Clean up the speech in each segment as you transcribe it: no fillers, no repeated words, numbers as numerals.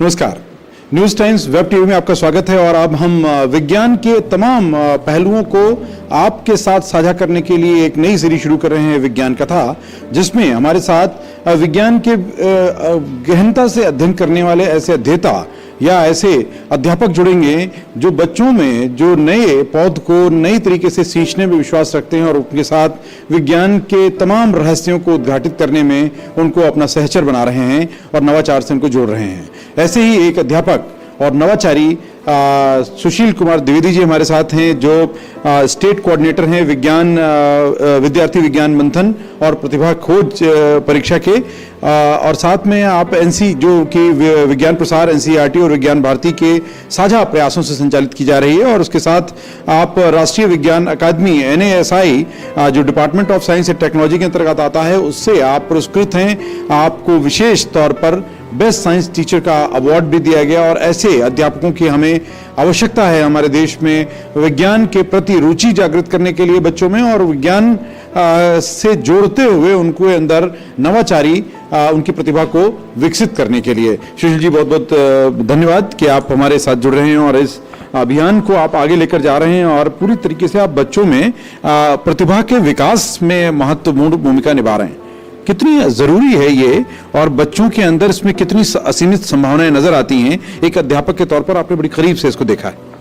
नमस्कार, news times web TV में आपका स्वागत है। और अब हम विज्ञान के तमाम पहलुओं को आपके साथ साझा करने के लिए एक नई सीरीज शुरू कर रहे हैं, विज्ञान कथा, जिसमें हमारे साथ विज्ञान के गहनता से अध्ययन करने वाले ऐसे अध्येता या ऐसे अध्यापक जुड़ेंगे जो बच्चों में जो नए पौध को नई तरीके से सींचने में विश्वास रखते हैं और उनके साथ विज्ञान के तमाम रहस्यों को उद्घाटित करने में उनको अपना सहचर बना रहे हैं और नवाचार से उनको जोड़ रहे हैं। ऐसे ही एक अध्यापक और नवाचारी सुशील कुमार द्विवेदी जी हमारे साथ हैं, जो स्टेट कोऑर्डिनेटर हैं विज्ञान विद्यार्थी विज्ञान मंथन और प्रतिभा खोज परीक्षा के, और साथ में आप एनसी जो कि विज्ञान प्रसार एनसीईआरटी और विज्ञान भारती के साझा प्रयासों से संचालित की जा रही है, और उसके साथ आप राष्ट्रीय विज्ञान अकादमी NASI जो department of science and technology के अंतर्गत आता है, उससे आप पुरस्कृत हैं। आपको विशेष तौर पर बेस्ट साइंस टीचर का अवार्ड भी दिया गया, और ऐसे अध्यापकों की हमें आवश्यकता है हमारे देश में विज्ञान के प्रति रुचि जागृत करने के लिए बच्चों में, और विज्ञान से जोड़ते हुए उनको अंदर नवाचारी उनकी प्रतिभा को विकसित करने के लिए। सुशील जी, बहुत बहुत धन्यवाद कि आप हमारे साथ जुड़ रहे हैं और इस अभियान को आप आगे लेकर जा रहे हैं और पूरी तरीके से आप बच्चों में प्रतिभा के विकास में महत्वपूर्ण भूमिका निभा रहे हैं। कितनी जरूरी है ये, और बच्चों के अंदर इसमें कितनी असीमित संभावनाएं नजर आती हैं, एक अध्यापक के तौर पर आपने बड़ी करीब से इसको देखा है।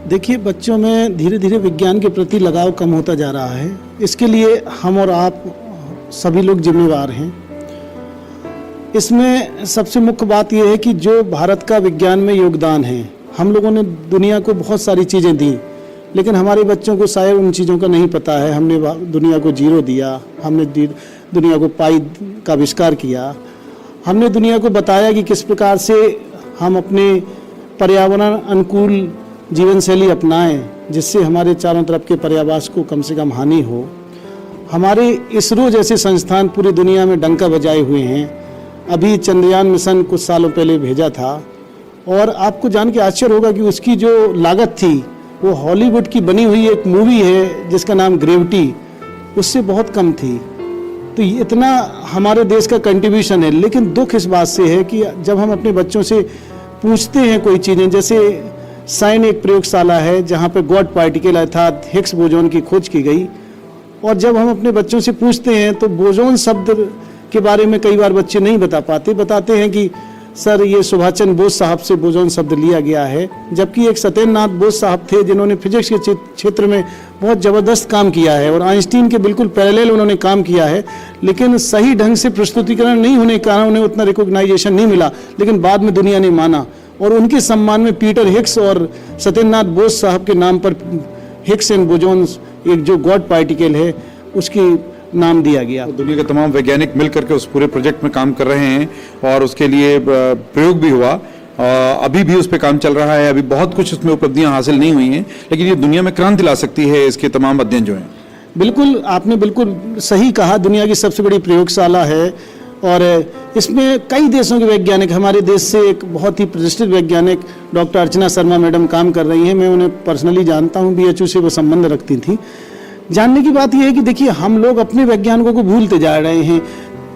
देखिए, बच्चों में धीरे धीरे विज्ञान के प्रति लगाव कम होता जा रहा है। इसके लिए हम और आप सभी लोग जिम्मेवार हैं। इसमें सबसे मुख्य बात यह है कि जो भारत का विज्ञान में योगदान है, हम लोगों ने दुनिया को बहुत सारी चीज़ें दी, लेकिन हमारे बच्चों को शायद उन चीज़ों का नहीं पता है। हमने दुनिया को जीरो दिया, हमने दुनिया को पाई का आविष्कार किया, हमने दुनिया को बताया कि किस प्रकार से हम अपने पर्यावरण अनुकूल जीवन शैली अपनाएं, जिससे हमारे चारों तरफ के पर्यावास को कम से कम हानि हो। हमारे इसरो जैसे संस्थान पूरी दुनिया में डंका बजाए हुए हैं। अभी चंद्रयान मिशन कुछ सालों पहले भेजा था, और आपको जान के आश्चर्य होगा कि उसकी जो लागत थी वो हॉलीवुड की बनी हुई एक मूवी है जिसका नाम ग्रेविटी, उससे बहुत कम थी। तो इतना हमारे देश का कंट्रीब्यूशन है। लेकिन दुख इस बात से है कि जब हम अपने बच्चों से पूछते हैं कोई चीज़ें, जैसे साइन एक प्रयोगशाला है जहाँ पे गॉड पार्टिकल अर्थात हिग्स बोजोन की खोज की गई, और जब हम अपने बच्चों से पूछते हैं तो बोजोन शब्द के बारे में कई बार बच्चे नहीं बता पाते। बताते हैं कि सर ये सुभाष चंद्र बोस साहब से बोजोन शब्द लिया गया है, जबकि एक सत्येंद्रनाथ बोस साहब थे जिन्होंने फिजिक्स के क्षेत्र में बहुत ज़बरदस्त काम किया है और आइंस्टीन के बिल्कुल पैरेलल उन्होंने काम किया है, लेकिन सही ढंग से प्रस्तुतिकरण नहीं होने के कारण उन्हें उतना रिकॉग्नाइजेशन नहीं मिला। लेकिन बाद में दुनिया ने माना, और उनके सम्मान में पीटर हिग्स और सत्येंद्रनाथ बोस साहब के नाम पर हिग्स एंड बोजोन एक जो गॉड पार्टिकल है उसकी नाम दिया गया। दुनिया के तमाम वैज्ञानिक मिलकर के उस पूरे प्रोजेक्ट में काम कर रहे हैं, और उसके लिए प्रयोग भी हुआ, अभी भी उस पर काम चल रहा है। अभी बहुत कुछ उसमें उपलब्धियां हासिल नहीं हुई हैं, लेकिन ये दुनिया में क्रांति ला सकती है इसके तमाम अध्ययन जो हैं। बिल्कुल, आपने बिल्कुल सही कहा। दुनिया की सबसे बड़ी प्रयोगशाला है, और इसमें कई देशों के वैज्ञानिक, हमारे देश से एक बहुत ही प्रतिष्ठित वैज्ञानिक डॉक्टर अर्चना शर्मा मैडम काम कर रही हैं। मैं उन्हें पर्सनली जानता हूँ, BHU से वो संबंध रखती थी। जानने की बात यह है कि देखिए, हम लोग अपने वैज्ञानिकों को भूलते जा रहे हैं।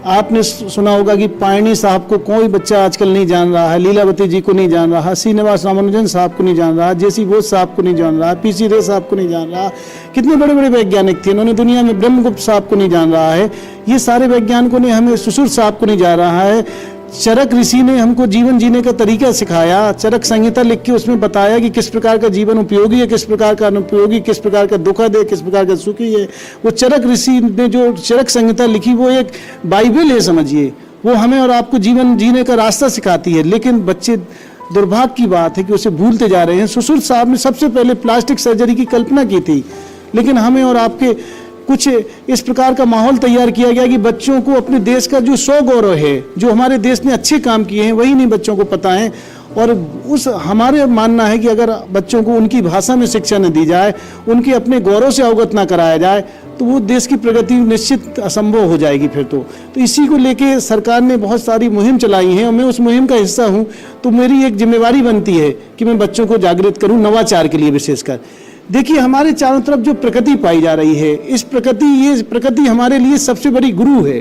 आपने सुना होगा कि पायनी साहब को कोई बच्चा आजकल नहीं जान रहा है, लीलावती जी को नहीं जान रहा, श्रीनिवास रामानुजन साहब को नहीं जान रहा, JC बोस साहब को नहीं जान रहा, PC रे साहब को नहीं जान रहा। कितने बड़े बड़े वैज्ञानिक थे, उन्होंने दुनिया में ब्रह्मगुप्त साहब को नहीं जान रहा है। ये सारे वैज्ञानिकों ने हमें सुश्रुत साहब को नहीं जान रहा है। चरक ऋषि ने हमको जीवन जीने का तरीका सिखाया, चरक संहिता लिख के उसमें बताया कि किस प्रकार का जीवन उपयोगी है, किस प्रकार का अनुपयोगी, किस प्रकार का दुखद है, किस प्रकार का सुखी है। वो चरक ऋषि ने जो चरक संहिता लिखी वो एक बाइबल है, समझिए। वो हमें और आपको जीवन जीने का रास्ता सिखाती है, लेकिन बच्चे, दुर्भाग्य की बात है कि उसे भूलते जा रहे हैं। सुश्रुत साहब ने सबसे पहले प्लास्टिक सर्जरी की कल्पना की थी, लेकिन हमें और आपके कुछ इस प्रकार का माहौल तैयार किया गया कि बच्चों को अपने देश का जो सौ गौरव है, जो हमारे देश ने अच्छे काम किए हैं, वही नहीं बच्चों को पता है। और उस हमारे मानना है कि अगर बच्चों को उनकी भाषा में शिक्षा न दी जाए, उनके अपने गौरव से अवगत ना कराया जाए, तो वो देश की प्रगति निश्चित असंभव हो जाएगी फिर तो इसी को लेके सरकार ने बहुत सारी मुहिम चलाई है, और मैं उस मुहिम का हिस्सा हूँ। तो मेरी एक जिम्मेवारी बनती है कि मैं बच्चों को जागृत करूँ नवाचार के लिए विशेषकर। देखिए, हमारे चारों तरफ जो प्रकृति पाई जा रही है, ये प्रकृति हमारे लिए सबसे बड़ी गुरु है।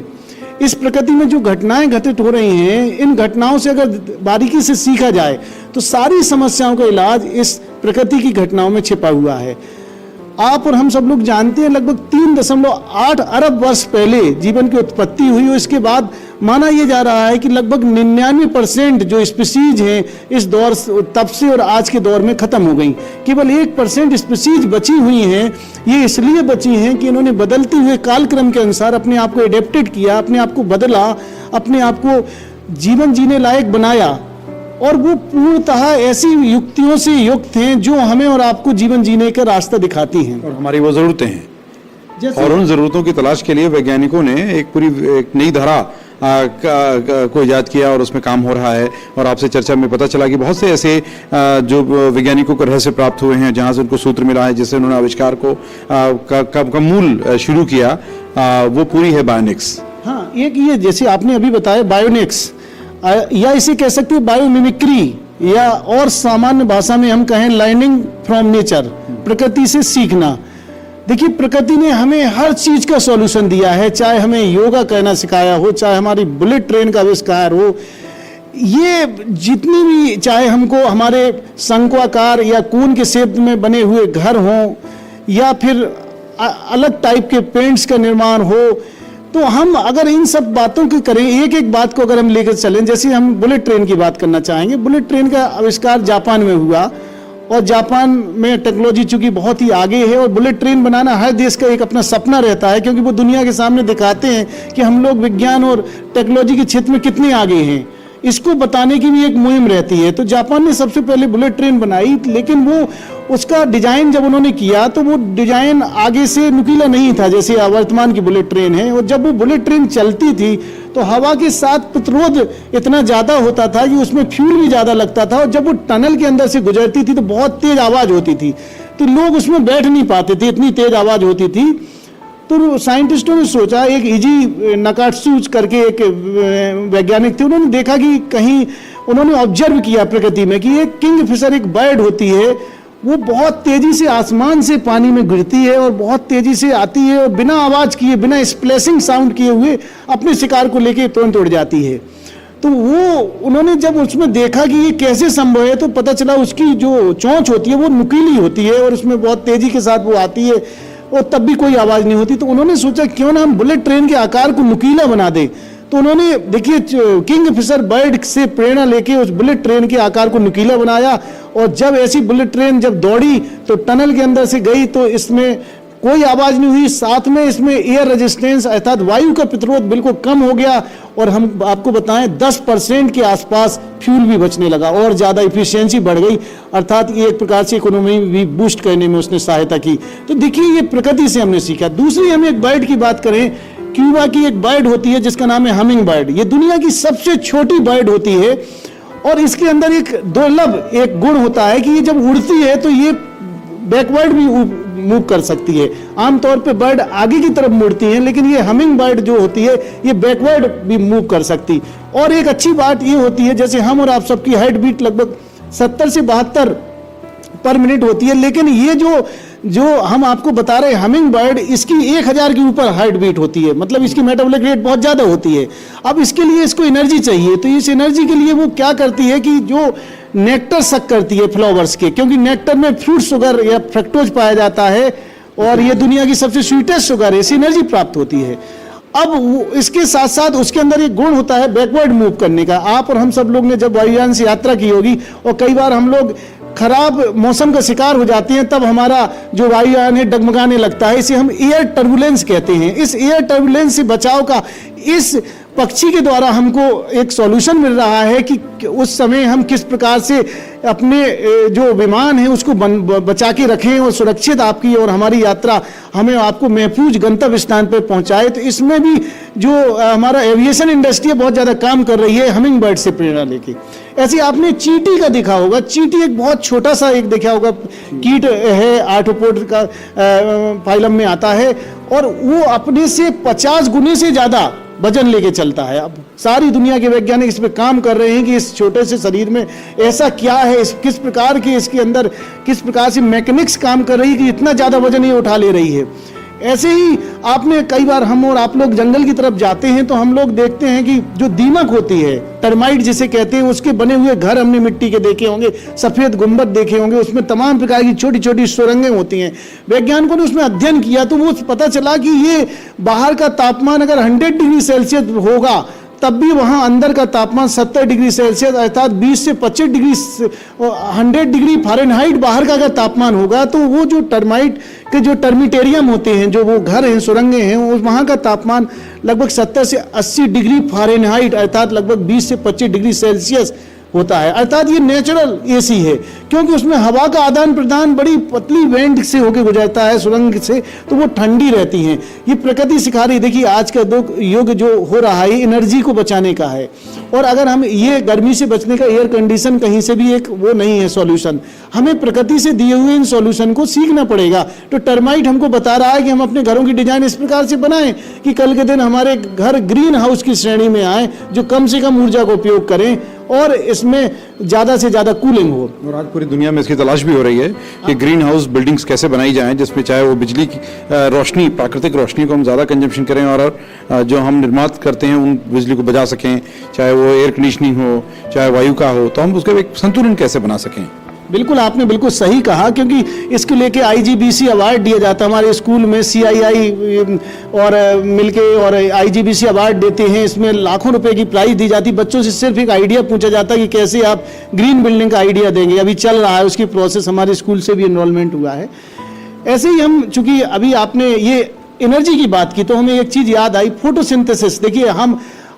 इस प्रकृति में जो घटनाएं घटित हो रही हैं, इन घटनाओं से अगर बारीकी से सीखा जाए तो सारी समस्याओं का इलाज इस प्रकृति की घटनाओं में छिपा हुआ है। आप और हम सब लोग जानते हैं लगभग 3.8 अरब वर्ष पहले जीवन की उत्पत्ति हुई और इसके बाद माना यह जा रहा है कि लगभग 99% जो स्पीसीज हैं इस दौर तब से और आज के दौर में खत्म हो गई। केवल 1% स्पीसीज बची हुई हैं। ये इसलिए बची हैं कि इन्होंने बदलते हुए कालक्रम के अनुसार अपने आप को एडेप्टेड किया, अपने आप को बदला, अपने आप को जीवन जीने लायक बनाया और वो पूर्णतः ऐसी युक्तियों से युक्त हैं जो हमें और आपको जीवन जीने का रास्ता दिखाती हैं और हमारी वो ज़रूरतें हैं। जैसे और उन ज़रूरतों की तलाश के लिए वैज्ञानिकों ने एक नई धारा को ईजाद किया और उसमें काम हो रहा है। और आपसे चर्चा में पता चला कि बहुत से ऐसे जो वैज्ञानिकों को रहस्य प्राप्त हुए हैं जहां से उनको सूत्र मिला है, जिससे उन्होंने आविष्कार का मूल शुरू किया, वो पूरी है बायोनिक्स। हाँ, एक ये जैसे आपने अभी बताया बायोनिक्स, या इसे कह सकते हैं बायोमिमिक्री, या और सामान्य भाषा में हम कहें लर्निंग फ्रॉम नेचर, प्रकृति से सीखना। देखिए, प्रकृति ने हमें हर चीज का सॉल्यूशन दिया है, चाहे हमें योगा करना सिखाया हो, चाहे हमारी बुलेट ट्रेन का आविष्कार हो, ये जितनी भी, चाहे हमको हमारे शंक्वाकार या कोन के शेप में बने हुए घर हों या फिर अलग टाइप के पेंट्स का निर्माण हो, तो हम अगर इन सब बातों की करें, एक एक बात को अगर हम लेकर चलें, जैसे हम बुलेट ट्रेन की बात करना चाहेंगे। बुलेट ट्रेन का आविष्कार जापान में हुआ और जापान में टेक्नोलॉजी चूंकि बहुत ही आगे है और बुलेट ट्रेन बनाना हर देश का एक अपना सपना रहता है, क्योंकि वो दुनिया के सामने दिखाते हैं कि हम लोग विज्ञान और टेक्नोलॉजी के क्षेत्र में कितने आगे हैं। इसको बताने की भी एक मुहिम रहती है। तो जापान ने सबसे पहले बुलेट ट्रेन बनाई, लेकिन वो उसका डिजाइन जब उन्होंने किया तो वो डिजाइन आगे से नुकीला नहीं था जैसे वर्तमान की बुलेट ट्रेन है। और जब वो बुलेट ट्रेन चलती थी तो हवा के साथ प्रतिरोध इतना ज्यादा होता था कि उसमें फ्यूल भी ज्यादा लगता था, और जब वो टनल के अंदर से गुजरती थी तो बहुत तेज आवाज होती थी, तो लोग उसमें बैठ नहीं पाते थे, इतनी तेज आवाज होती थी। तो साइंटिस्टों ने सोचा, एक इजी नकात्सुच करके एक वैज्ञानिक थे, उन्होंने देखा कि कहीं उन्होंने ऑब्जर्व किया प्रकृति में कि एक किंगफिशर एक बर्ड होती है, वो बहुत तेजी से आसमान से पानी में गिरती है और बहुत तेजी से आती है और बिना आवाज किए, बिना स्प्लैशिंग साउंड किए हुए अपने शिकार को लेके तुरंत उड़ जाती है। तो वो उन्होंने जब उसमें देखा कि ये कैसे संभव है, तो पता चला उसकी जो चोंच होती है वो नुकीली होती है और उसमें बहुत तेजी के साथ वो आती है और तब भी कोई आवाज नहीं होती। तो उन्होंने सोचा क्यों ना हम बुलेट ट्रेन के आकार को नुकीला बना दें। तो उन्होंने देखिए किंगफिशर बर्ड से प्रेरणा लेके उस बुलेट ट्रेन के आकार को नुकीला बनाया, और जब ऐसी बुलेट ट्रेन जब दौड़ी तो टनल के अंदर से गई तो इसमें कोई आवाज नहीं हुई, साथ में इसमें एयर रेजिस्टेंस अर्थात वायु का प्रतिरोध बिल्कुल कम हो गया, और हम आपको बताएं 10% के आसपास फ्यूल भी बचने लगा और ज़्यादा इफिशियंसी बढ़ गई, अर्थात ये एक प्रकार से इकोनॉमी भी बूस्ट करने में उसने सहायता की। तो देखिए ये प्रकृति से हमने सीखा। दूसरी हम एक बर्ड की बात करें, क्यूबा की एक बर्ड होती है जिसका नाम है हमिंग बर्ड। ये दुनिया की सबसे छोटी बर्ड होती है और इसके अंदर एक दुर्लभ एक गुण होता है कि ये जब उड़ती है तो ये बैकवर्ड भी मूव कर सकती है। आमतौर पे बर्ड आगे की तरफ मुड़ती हैं, लेकिन ये हमिंग बर्ड जो होती है ये बैकवर्ड भी मूव कर सकती। और एक अच्छी बात ये होती है, जैसे हम और आप सबकी हार्ट बीट लगभग 70 से 72 पर मिनट होती है, लेकिन ये जो हम आपको बता रहे हैं हमिंग बर्ड, इसकी 1000 के ऊपर हार्ट बीट होती है, मतलब इसकी मेटाबॉलिक रेट बहुत ज़्यादा होती है। अब इसके लिए इसको एनर्जी चाहिए, तो इस एनर्जी के लिए वो क्या करती है कि जो नेक्टर सक करती है फ्लावर्स के, क्योंकि नेक्टर में फ्रूट शुगर या फ्रक्टोज पाया जाता है और ये दुनिया की सबसे स्वीटेस्ट शुगर है, इससे एनर्जी प्राप्त होती है। अब इसके साथ साथ उसके अंदर एक गुण होता है बैकवर्ड मूव करने का। आप और हम सब लोग ने जब वायुयान से यात्रा की होगी और कई बार हम लोग खराब मौसम का शिकार हो जाते हैं, तब हमारा जो वायुयान है डगमगाने लगता है, इसे हम एयर टर्बुलेंस कहते हैं। इस एयर टर्बुलेंस से बचाव का इस पक्षी के द्वारा हमको एक सॉल्यूशन मिल रहा है कि उस समय हम किस प्रकार से अपने जो विमान है उसको बचा के रखें और सुरक्षित आपकी और हमारी यात्रा हमें आपको महफूज गंतव्य स्थान पर पहुंचाए। तो इसमें भी जो हमारा एविएशन इंडस्ट्री है बहुत ज़्यादा काम कर रही है हमिंग बर्ड से प्रेरणा लेके। ऐसे आपने चींटी का देखा होगा, चींटी एक बहुत छोटा सा एक देखा होगा कीट है, आर्थ्रोपोड का फाइलम में आता है, और वो अपने से 50 गुने से ज़्यादा वजन लेके चलता है। अब सारी दुनिया के वैज्ञानिक इस पे काम कर रहे हैं कि इस छोटे से शरीर में ऐसा क्या है, किस प्रकार के इसके अंदर किस प्रकार से मैकेनिक्स काम कर रही है कि इतना ज़्यादा वजन ये उठा ले रही है। ऐसे ही आपने कई बार, हम और आप लोग जंगल की तरफ जाते हैं तो हम लोग देखते हैं कि जो दीमक होती है, टर्माइट जिसे कहते हैं, उसके बने हुए घर हमने मिट्टी के देखे होंगे, सफेद गुंबद देखे होंगे, उसमें तमाम प्रकार की छोटी छोटी सुरंगें होती हैं। वैज्ञानिकों ने उसमें अध्ययन किया तो वो पता चला कि ये बाहर का तापमान अगर 100 डिग्री सेल्सियस होगा तब भी वहां अंदर का तापमान 70 डिग्री सेल्सियस अर्थात 20 से 25 डिग्री 100 डिग्री फ़ारेनहाइट बाहर का अगर तापमान होगा तो वो जो टर्माइट के जो टर्मिटेरियम होते हैं, जो वो घर हैं, सुरंगें हैं, वहाँ का तापमान लगभग 70 से 80 डिग्री फ़ारेनहाइट अर्थात लगभग 20 से 25 डिग्री सेल्सियस होता है। अर्थात ये नेचुरल एसी है, क्योंकि उसमें हवा का आदान प्रदान बड़ी पतली वेंट से होकर गुजरता है सुरंग से, तो वो ठंडी रहती हैं। ये प्रकृति सिखा रही है। देखिए आज का युग जो हो रहा है एनर्जी को बचाने का है, और अगर हम ये गर्मी से बचने का एयर कंडीशन कहीं से भी एक वो नहीं है सॉल्यूशन, हमें प्रकृति से दिए हुए इन सॉल्यूशन को सीखना पड़ेगा। तो टर्माइट हमको बता रहा है कि हम अपने घरों की डिजाइन इस प्रकार से बनाएं कि कल के दिन हमारे घर ग्रीन हाउस की श्रेणी में आए, जो कम से कम ऊर्जा का उपयोग करें और इसमें ज़्यादा से ज़्यादा कूलिंग हो। और आज पूरी दुनिया में इसकी तलाश भी हो रही है कि ग्रीन हाउस बिल्डिंग्स कैसे बनाई जाएं जिसमें चाहे वो बिजली की रोशनी, प्राकृतिक रोशनी को हम ज़्यादा कंजम्पशन करें और जो हम निर्मात करते हैं उन बिजली को बचा सकें, चाहे वो एयर कंडीशनिंग हो, चाहे वायु का हो, तो हम उसका एक संतुलन कैसे बना सकें। बिल्कुल, आपने बिल्कुल सही कहा, क्योंकि इसके लेके IGBC अवार्ड दिया जाता है। हमारे स्कूल में CII और मिलके और IGBC अवार्ड देते हैं। इसमें लाखों रुपए की प्राइज दी जाती है। बच्चों से सिर्फ एक आइडिया पूछा जाता है कि कैसे आप ग्रीन बिल्डिंग का आइडिया देंगे। अभी चल रहा है उसकी प्रोसेस, हमारे स्कूल से भी इन्वॉल्वमेंट हुआ है। ऐसे ही हम, चूंकि अभी आपने ये एनर्जी की बात की तो हमें एक चीज याद आई, फोटोसिंथेसिस। देखिए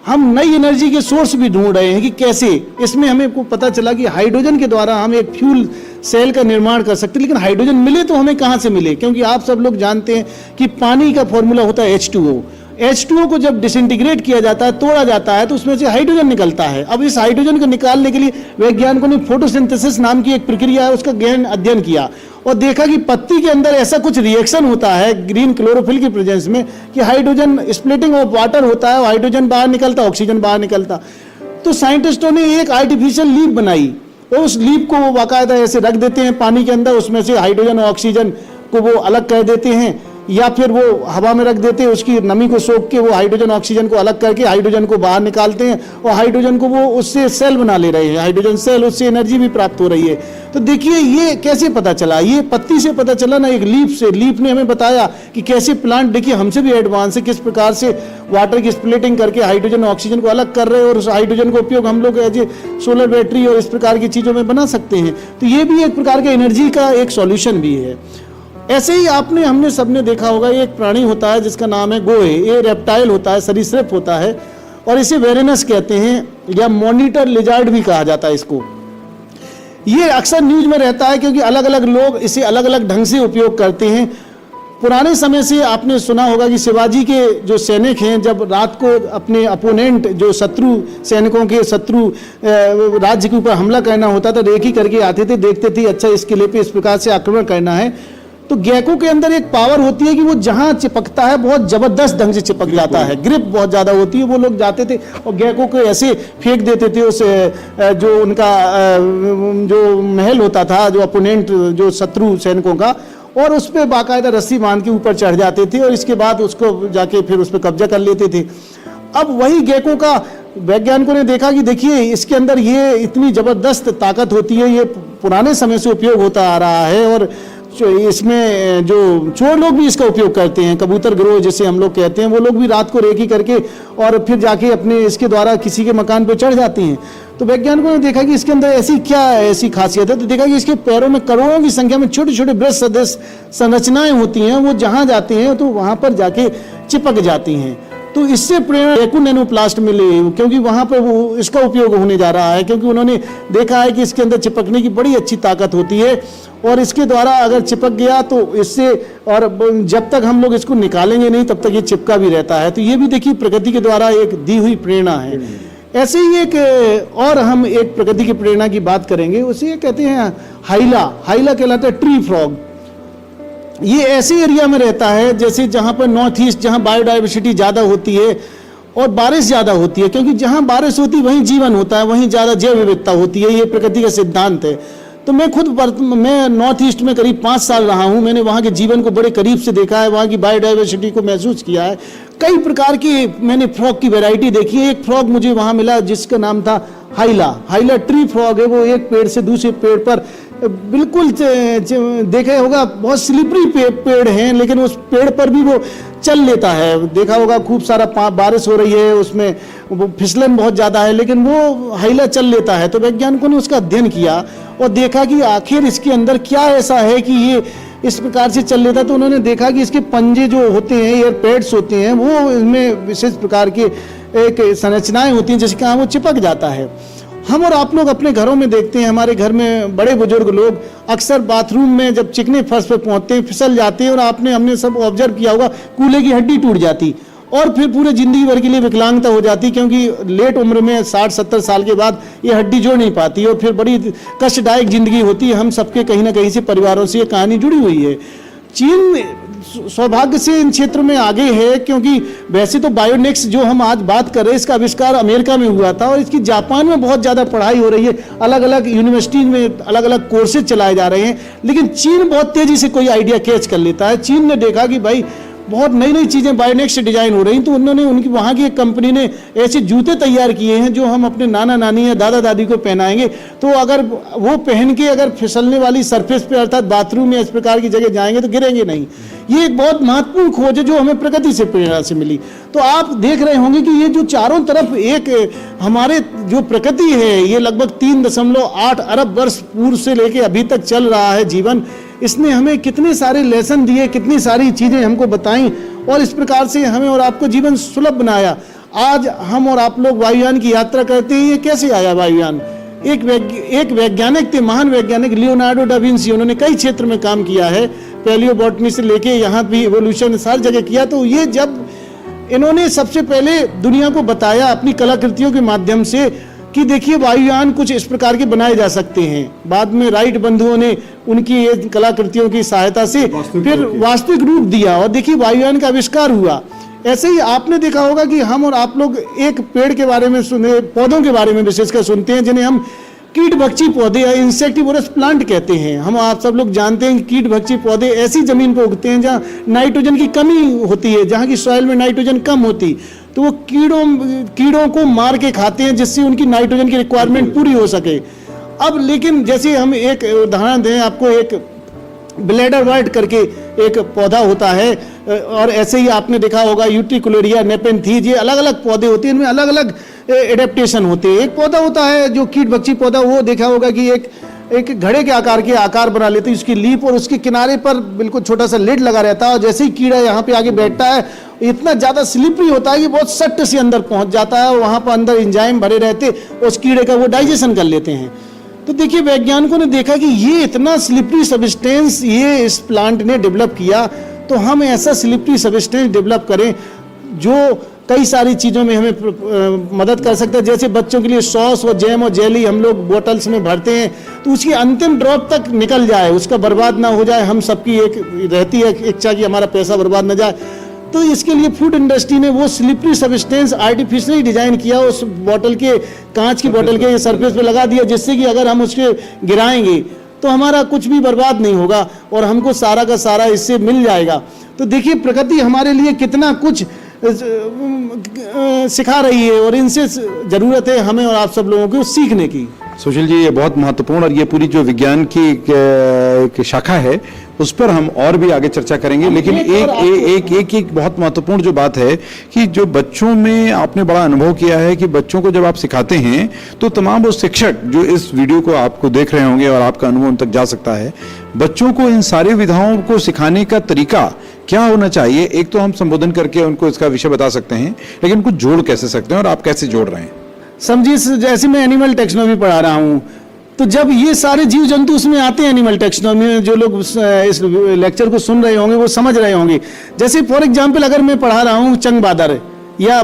हम नई एनर्जी के सोर्स भी ढूंढ रहे हैं कि कैसे। इसमें हमें को पता चला कि हाइड्रोजन के द्वारा हम एक फ्यूल सेल का निर्माण कर सकते हैं। लेकिन हाइड्रोजन मिले तो हमें कहाँ से मिले, क्योंकि आप सब लोग जानते हैं कि पानी का फॉर्मूला होता है H2O। H2O को जब डिसइंटीग्रेट किया जाता है, तोड़ा जाता है, तो उसमें से हाइड्रोजन निकलता है। अब इस हाइड्रोजन को निकालने के लिए वैज्ञानिकों ने फोटोसिंथेसिस नाम की एक प्रक्रिया है उसका गहन अध्ययन किया और देखा कि पत्ती के अंदर ऐसा कुछ रिएक्शन होता है ग्रीन क्लोरोफिल की प्रेजेंस में कि हाइड्रोजन स्प्लिटिंग ऑफ वाटर होता है, हाइड्रोजन बाहर निकलता, ऑक्सीजन बाहर निकलता। तो साइंटिस्टों ने एक आर्टिफिशियल लीप बनाई और उस लीप को वो बाकायदा ऐसे रख देते हैं पानी के अंदर, उसमें से हाइड्रोजन और ऑक्सीजन को वो अलग कर देते हैं, या फिर वो हवा में रख देते हैं, उसकी नमी को सोख के वो हाइड्रोजन ऑक्सीजन को अलग करके हाइड्रोजन को बाहर निकालते हैं और हाइड्रोजन को वो उससे सेल बना ले रहे हैं, हाइड्रोजन सेल, उससे एनर्जी भी प्राप्त हो रही है। तो देखिए ये कैसे पता चला, ये पत्ती से पता चला ना, एक लीप से। लीप ने हमें बताया कि कैसे प्लांट, देखिए हमसे भी एडवांस है, किस प्रकार से वाटर की स्प्लिटिंग करके हाइड्रोजन और ऑक्सीजन को अलग कर रहे हैं और उस हाइड्रोजन का उपयोग हम लोग एज ए सोलर बैटरी और इस प्रकार की चीज़ों में बना सकते हैं। तो ये भी एक प्रकार का एनर्जी का एक सॉल्यूशन भी है। ऐसे ही हमने सबने देखा होगा, एक प्राणी होता है जिसका नाम है गोहे। ये रेप्टाइल होता है, सरीसृप होता है और इसे वेरेनस कहते हैं या मॉनिटर लिजार्ड भी कहा जाता है इसको। ये अक्सर न्यूज में रहता है क्योंकि अलग अलग लोग इसे अलग अलग ढंग से उपयोग करते हैं। पुराने समय से आपने सुना होगा कि शिवाजी के जो सैनिक हैं जब रात को अपने अपोनेंट, जो शत्रु सैनिकों के शत्रु राज्य के ऊपर हमला करना होता था, रेकी करके आते थे, देखते थे अच्छा इस किले पे इस प्रकार से आक्रमण करना है। तो गेको के अंदर एक पावर होती है कि वो जहां चिपकता है बहुत जबरदस्त ढंग से चिपक जाता है, ग्रिप बहुत ज्यादा होती है। वो लोग जाते थे और गेको को ऐसे फेंक देते थे उस जो उनका जो महल होता था, जो अपोनेंट, जो शत्रु सैनिकों का, और उस पर बाकायदा रस्सी बांध के ऊपर चढ़ जाते थे और इसके बाद उसको जाके फिर उस पर कब्जा कर लेते थे। अब वही गेको का वैज्ञानिकों ने देखा कि देखिए इसके अंदर ये इतनी जबरदस्त ताकत होती है, ये पुराने समय से उपयोग होता आ रहा है और इसमें जो चोर लोग भी इसका उपयोग करते हैं, कबूतर गिरोह जिसे हम लोग कहते हैं, वो लोग भी रात को रेकी करके और फिर जाके अपने इसके द्वारा किसी के मकान पे चढ़ जाते हैं। तो वैज्ञानिकों ने देखा कि इसके अंदर ऐसी खासियत है, तो देखा कि इसके पैरों में करोड़ों की संख्या में छोटे छोटे ब्रश सदृश संरचनाएं होती हैं, वो जहां जाते हैं तो वहां पर जाके चिपक जाती हैं। तो इससे प्रेरणा गेको नैनोप्लास्ट मिले, क्योंकि वहां पर वो इसका उपयोग होने जा रहा है, क्योंकि उन्होंने देखा है कि इसके अंदर चिपकने की बड़ी अच्छी ताकत होती है और इसके द्वारा अगर चिपक गया तो इससे, और जब तक हम लोग इसको निकालेंगे नहीं तब तक ये चिपका भी रहता है। तो ये भी देखिए प्रकृति के द्वारा एक दी हुई प्रेरणा है। ऐसे ही एक और हम एक प्रकृति की प्रेरणा की बात करेंगे, उसे कहते हैं हाइला। हाइला कहलाता है ट्री फ्रॉग। ये ऐसे एरिया में रहता है जैसे जहाँ पर नॉर्थ ईस्ट, जहाँ बायोडाइवर्सिटी ज़्यादा होती है और बारिश ज़्यादा होती है, क्योंकि जहाँ बारिश होती है वहीं जीवन होता है, वहीं ज़्यादा जैव विविधता होती है, ये प्रकृति का सिद्धांत है। तो मैं खुद मैं नॉर्थ ईस्ट में करीब 5 साल रहा हूँ। मैंने वहाँ के जीवन को बड़े करीब से देखा है, वहाँ की बायोडाइवर्सिटी को महसूस किया है। कई प्रकार की मैंने फ्रॉग की वैरायटी देखी है। एक फ्रॉग मुझे वहाँ मिला जिसका नाम था हाइला ट्री फ्रॉग है। वो एक पेड़ से दूसरे पेड़ पर बिल्कुल देखा होगा, बहुत स्लिपरी पेड़ हैं, लेकिन उस पेड़ पर भी वो चल लेता है। देखा होगा खूब सारा बारिश हो रही है, उसमें वो फिसलन बहुत ज़्यादा है, लेकिन वो हाइला चल लेता है। तो वैज्ञानिकों ने उसका अध्ययन किया और देखा कि आखिर इसके अंदर क्या ऐसा है कि ये इस प्रकार से चल लेता है। तो उन्होंने देखा कि इसके पंजे जो होते हैं, एयर पैड्स होते हैं, वो इनमें विशेष प्रकार के एक संरचनाएं होती हैं जिसके कारण वो चिपक जाता है। हम और आप लोग अपने घरों में देखते हैं, हमारे घर में बड़े बुजुर्ग लोग अक्सर बाथरूम में जब चिकने फर्श पर पहुंचते हैं, फिसल जाते हैं और हमने सब ऑब्जर्व किया होगा, कूल्हे की हड्डी टूट जाती और फिर पूरे जिंदगी भर के लिए विकलांगता हो जाती, क्योंकि लेट उम्र में 60-70 साल के बाद ये हड्डी जोड़ नहीं पाती और फिर बड़ी कष्टदायक जिंदगी होती है। हम सबके कहीं ना कहीं से परिवारों से ये कहानी जुड़ी हुई है। चीन सौभाग्य से इन क्षेत्रों में आगे है, क्योंकि वैसे तो बायोनिक्स जो हम आज बात कर रहे हैं, इसका आविष्कार अमेरिका में हुआ था और इसकी जापान में बहुत ज़्यादा पढ़ाई हो रही है। अलग अलग यूनिवर्सिटी में अलग अलग कोर्सेज चलाए जा रहे हैं, लेकिन चीन बहुत तेज़ी से कोई आइडिया कैच कर लेता है। चीन ने देखा कि भाई बहुत नई नई चीज़ें बायोनिक्स से डिजाइन हो रही, तो उन्होंने उनकी वहाँ की एक कंपनी ने ऐसे जूते तैयार किए हैं जो हम अपने नाना नानी या दादा दादी को पहनाएंगे, तो अगर वो पहन के अगर फिसलने वाली सरफेस पे अर्थात बाथरूम या इस प्रकार की जगह जाएंगे तो गिरेंगे नहीं। ये एक बहुत महत्वपूर्ण खोज है जो हमें प्रकृति से प्रेरणा से मिली। तो आप देख रहे होंगे कि ये जो चारों तरफ एक हमारे जो प्रकृति है, ये लगभग 3.8 अरब वर्ष पूर्व से लेके अभी तक चल रहा है जीवन। इसने हमें कितने सारे लेसन दिए, कितनी सारी चीज़ें हमको बताई और इस प्रकार से हमें और आपको जीवन सुलभ बनाया। आज हम और आप लोग वायुयान की यात्रा करते हैं। ये कैसे आया वायुयान? एक वैज्ञानिक थे, महान वैज्ञानिक लियोनार्डो डा विंसी। उन्होंने कई क्षेत्र में काम किया है, पैलियोबॉटनी से लेके यहाँ भी इवोल्यूशन सारी जगह किया। तो ये जब इन्होंने सबसे पहले दुनिया को बताया अपनी कलाकृतियों के माध्यम से कि देखिए वायुयान कुछ इस प्रकार के बनाए जा सकते हैं। बाद में राइट बंधुओं ने उनकी ये कलाकृतियों की सहायता से फिर वास्तविक रूप दिया और देखिए वायुयान का आविष्कार हुआ। ऐसे ही आपने देखा होगा कि हम और आप लोग एक पेड़ के बारे में सुने, पौधों के बारे में विशेषकर सुनते हैं जिन्हें हम कीट भक्षी पौधे या इंसेक्टिवोरस प्लांट कहते हैं। हम आप सब लोग जानते हैं कि कीट भक्षी पौधे ऐसी जमीन पर उगते हैं जहाँ नाइट्रोजन की कमी होती है, जहाँ की सॉइल में नाइट्रोजन कम होती, तो वो कीड़ों को मार के खाते हैं जिससे उनकी नाइट्रोजन की रिक्वायरमेंट पूरी हो सके। अब लेकिन जैसे हम एक उदाहरण दें आपको, एक ब्लेडर वाइट करके एक पौधा होता है और ऐसे ही आपने देखा होगा यूट्रिकुलेरिया, नेपेंथीज, ये अलग अलग पौधे होते हैं, इनमें अलग अलग एडेप्टेशन होते हैं। एक पौधा होता है जो कीट भक्षी पौधा, वो देखा होगा कि एक घड़े के आकार बना लेते हैं उसकी लीफ और उसके किनारे पर बिल्कुल छोटा सा लिड लगा रहता है और जैसे ही कीड़ा यहाँ पे आगे बैठता है इतना ज़्यादा स्लिपरी होता है कि बहुत सट्ट से अंदर पहुँच जाता है और वहाँ पर अंदर एंजाइम भरे रहते उस कीड़े का वो डाइजेशन कर लेते हैं। तो देखिए वैज्ञानिकों ने देखा कि ये इतना स्लिपरी सब्सटेंस ये इस प्लांट ने डेवलप किया, तो हम ऐसा स्लिपरी सब्सटेंस डेवलप करें जो कई सारी चीज़ों में हमें मदद कर सकता है। जैसे बच्चों के लिए सॉस और जैम और जेली हम लोग बोतल्स में भरते हैं, तो उसकी अंतिम ड्रॉप तक निकल जाए, उसका बर्बाद ना हो जाए। हम सबकी एक रहती है इच्छा कि हमारा पैसा बर्बाद ना जाए, तो इसके लिए फूड इंडस्ट्री ने वो स्लिपरी सब्सटेंस आर्टिफिशियली डिजाइन किया, उस बोतल के, कांच की बोतल के सरफेस पे लगा दिया, जिससे कि अगर हम उसके गिराएंगे तो हमारा कुछ भी बर्बाद नहीं होगा और हमको सारा का सारा इससे मिल जाएगा। तो देखिए प्रकृति हमारे लिए कितना कुछ सिखा रही है और इनसे जरूरत है हमें और आप सब लोगों को सीखने की। सुशील जी, ये बहुत महत्वपूर्ण और ये पूरी जो विज्ञान की एक शाखा है उस पर हम और भी आगे चर्चा करेंगे, लेकिन एक बहुत महत्वपूर्ण जो बात है कि जो बच्चों में आपने बड़ा अनुभव किया है कि बच्चों को जब आप सिखाते हैं तो तमाम वो शिक्षक जो इस वीडियो को आपको देख रहे होंगे और आपका अनुभव उन तक जा सकता है, बच्चों को इन सारी विधाओं को सिखाने का तरीका क्या होना चाहिए? एक तो हम संबोधन करके उनको इसका विषय बता सकते हैं, लेकिन कुछ जोड़ कैसे सकते हैं और आप कैसे जोड़ रहे हैं? समझिए जैसे मैं एनिमल टेक्सोनॉमी पढ़ा रहा हूँ, तो जब ये सारे जीव जंतु उसमें आते हैं एनिमल टेक्सोनॉमी में, जो लोग इस लेक्चर को सुन रहे होंगे वो समझ रहे होंगे। जैसे फॉर एग्जांपल अगर मैं पढ़ा रहा हूँ चंगबादर या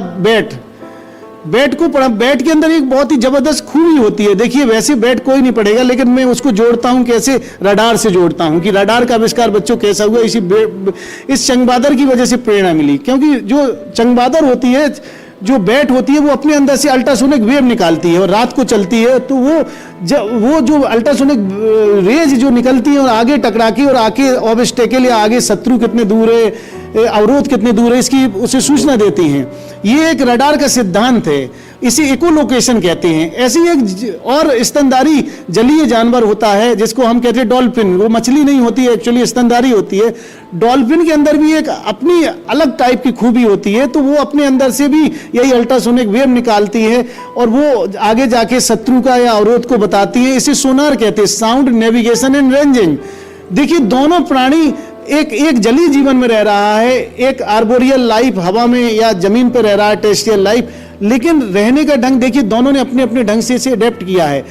बैट को पढ़ा, बैट के अंदर एक बहुत ही जबरदस्त खूबी होती है। देखिए वैसे बैट कोई नहीं पढ़ेगा, लेकिन मैं उसको जोड़ता हूँ कैसे, रडार से जोड़ता हूँ कि रडार का आविष्कार बच्चों कैसा हुआ। इस चंगबादर की वजह से प्रेरणा मिली, क्योंकि जो चंगबादर होती है जो बैट होती है वो अपने अंदर से अल्ट्रासोनिक वेव निकालती है और रात को चलती है, तो वो जो अल्ट्रासोनिक रेज जो निकलती है और आगे टकरा के और आके ऑब्स्टेकल या आगे शत्रु कितने दूर है, अवरोध कितने दूर है, इसकी उसे सूचना देती हैं। ये एक रडार का सिद्धांत है, इसे इकोलोकेशन कहते हैं। ऐसी एक और स्तनधारी जलीय जानवर होता है जिसको हम कहते हैं डॉल्फिन। वो मछली नहीं होती है, एक्चुअली स्तनधारी होती है। डॉल्फिन के अंदर भी एक अपनी अलग टाइप की खूबी होती है, तो वो अपने अंदर से भी यही अल्ट्रासोनिक वेव निकालती है और वो आगे जाके शत्रु का या अवरोध को बताती है। इसे सोनार कहते हैं, साउंड नेविगेशन एंड रेंजिंग। देखिए दोनों प्राणी एक जलीय जीवन में रह रहा है, एक आर्बोरियल लाइफ हवा में या जमीन पर रह रहा है, टेरेस्ट्रियल लाइफ, लेकिन रहने का ढंग देखिए दोनों ने अपने अपने ढंग से इसे अडेप्ट किया है।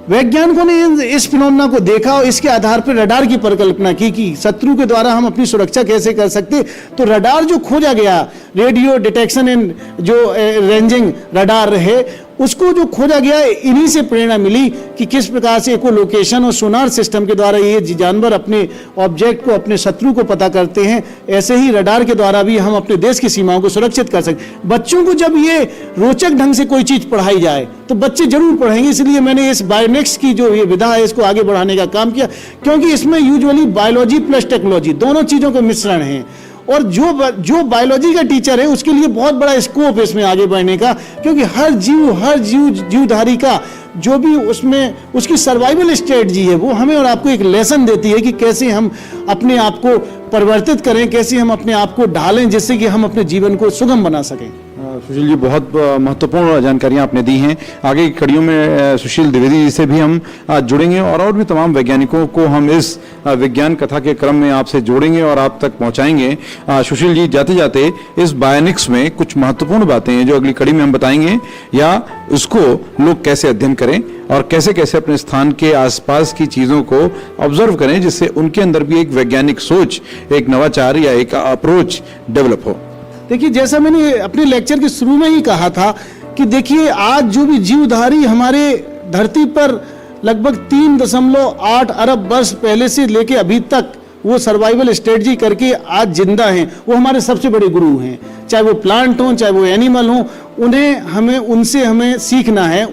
वैज्ञानिकों ने इस फिनोमेना को देखा और इसके आधार पर रडार की परिकल्पना की कि शत्रु के द्वारा हम अपनी सुरक्षा कैसे कर सकते। तो रडार जो खोजा गया, रेडियो डिटेक्शन एंड जो रेंजिंग रडार है, उसको जो खोजा गया, इन्हीं से प्रेरणा मिली कि किस प्रकार से इकोलोकेशन और सोनार सिस्टम के द्वारा ये जानवर अपने ऑब्जेक्ट को, अपने शत्रु को पता करते हैं। ऐसे ही रडार के द्वारा भी हम अपने देश की सीमाओं को सुरक्षित कर सकते। बच्चों को जब ये रोचक ढंग से कोई चीज पढ़ाई जाए तो बच्चे जरूर पढ़ेंगे। इसलिए मैंने इस बायोनिक्स की जो ये विधा है इसको आगे बढ़ाने का काम किया, क्योंकि इसमें यूजुअली बायोलॉजी प्लस टेक्नोलॉजी दोनों चीजों का मिश्रण है। और जो बायोलॉजी का टीचर है उसके लिए बहुत बड़ा स्कोप है इसमें आगे बढ़ने का, क्योंकि हर जीवधारी का जो भी उसमें उसकी सर्वाइवल स्ट्रेटजी है वो हमें और आपको एक लेसन देती है कि कैसे हम अपने आप को परिवर्तित करें, कैसे हम अपने आप को ढालें जिससे कि हम अपने जीवन को सुगम बना सकें। सुशील जी, बहुत महत्वपूर्ण जानकारियां आपने दी हैं। आगे की कड़ियों में सुशील द्विवेदी जी से भी हम जुड़ेंगे और भी तमाम वैज्ञानिकों को हम इस विज्ञान कथा के क्रम में आपसे जोड़ेंगे और आप तक पहुंचाएंगे। सुशील जी, जाते जाते इस बायोनिक्स में कुछ महत्वपूर्ण बातें हैं जो अगली कड़ी में हम बताएंगे, या उसको लोग कैसे अध्ययन करें और कैसे कैसे अपने स्थान के आसपास की चीजों को ऑब्जर्व करें जिससे उनके अंदर भी एक वैज्ञानिक सोच, एक नवाचार या एक अप्रोच डेवलप हो। देखिए, जैसा मैंने अपने लेक्चर के शुरू में ही कहा था कि देखिए आज जो भी जीवधारी हमारे धरती पर लगभग 3.8 अरब वर्ष पहले से लेके अभी तक वो सर्वाइवल स्ट्रेटजी करके आज जिंदा हैं, वो हमारे सबसे बड़े गुरु हैं। चाहे वो प्लांट हों, चाहे वो एनिमल हों, उनसे हमें सीखना है,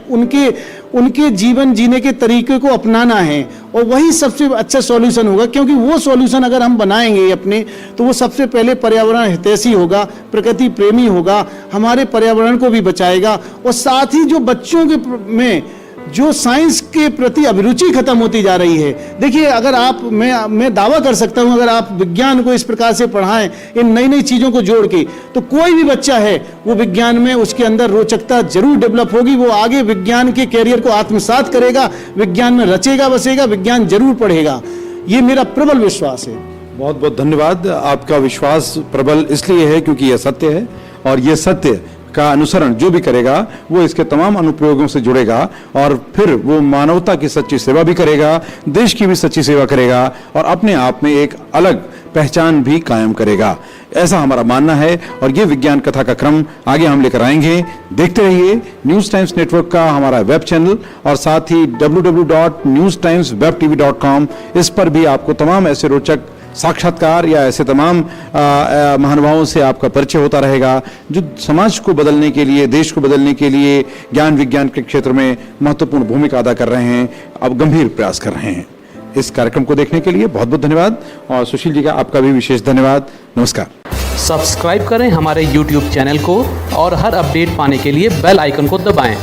उनके जीवन जीने के तरीके को अपनाना है और वही सबसे अच्छा सॉल्यूशन होगा। क्योंकि वो सॉल्यूशन अगर हम बनाएंगे अपने, तो वो सबसे पहले पर्यावरण हितैषी होगा, प्रकृति प्रेमी होगा, हमारे पर्यावरण को भी बचाएगा और साथ ही जो बच्चों के में जो साइंस के प्रति अभिरुचि खत्म होती जा रही है। देखिए, अगर आप मैं दावा कर सकता हूं, अगर आप विज्ञान को इस प्रकार से पढ़ाएं, इन नई नई चीजों को जोड़ के, तो कोई भी बच्चा है वो विज्ञान में उसके अंदर रोचकता जरूर डेवलप होगी। वो आगे विज्ञान के कैरियर को आत्मसात करेगा, विज्ञान में रचेगा बसेगा, विज्ञान जरूर पढ़ेगा। ये मेरा प्रबल विश्वास है। बहुत बहुत धन्यवाद। आपका विश्वास प्रबल इसलिए है क्योंकि यह सत्य है और यह सत्य का अनुसरण जो भी करेगा वो इसके तमाम अनुप्रयोगों से जुड़ेगा और फिर वो मानवता की सच्ची सेवा भी करेगा, देश की भी सच्ची सेवा करेगा और अपने आप में एक अलग पहचान भी कायम करेगा। ऐसा हमारा मानना है और ये विज्ञान कथा का क्रम आगे हम लेकर आएंगे। देखते रहिए न्यूज टाइम्स नेटवर्क का हमारा वेब चैनल और साथ ही www.newstimeswebtv.com। इस पर भी आपको तमाम ऐसे रोचक साक्षात्कार या ऐसे तमाम महानुभावों से आपका परिचय होता रहेगा जो समाज को बदलने के लिए, देश को बदलने के लिए ज्ञान विज्ञान के क्षेत्र में महत्वपूर्ण भूमिका अदा कर रहे हैं, अब गंभीर प्रयास कर रहे हैं। इस कार्यक्रम को देखने के लिए बहुत बहुत धन्यवाद और सुशील जी का आपका भी विशेष धन्यवाद। नमस्कार। सब्सक्राइब करें हमारे YouTube चैनल को और हर अपडेट पाने के लिए बेल आइकन को दबाएं।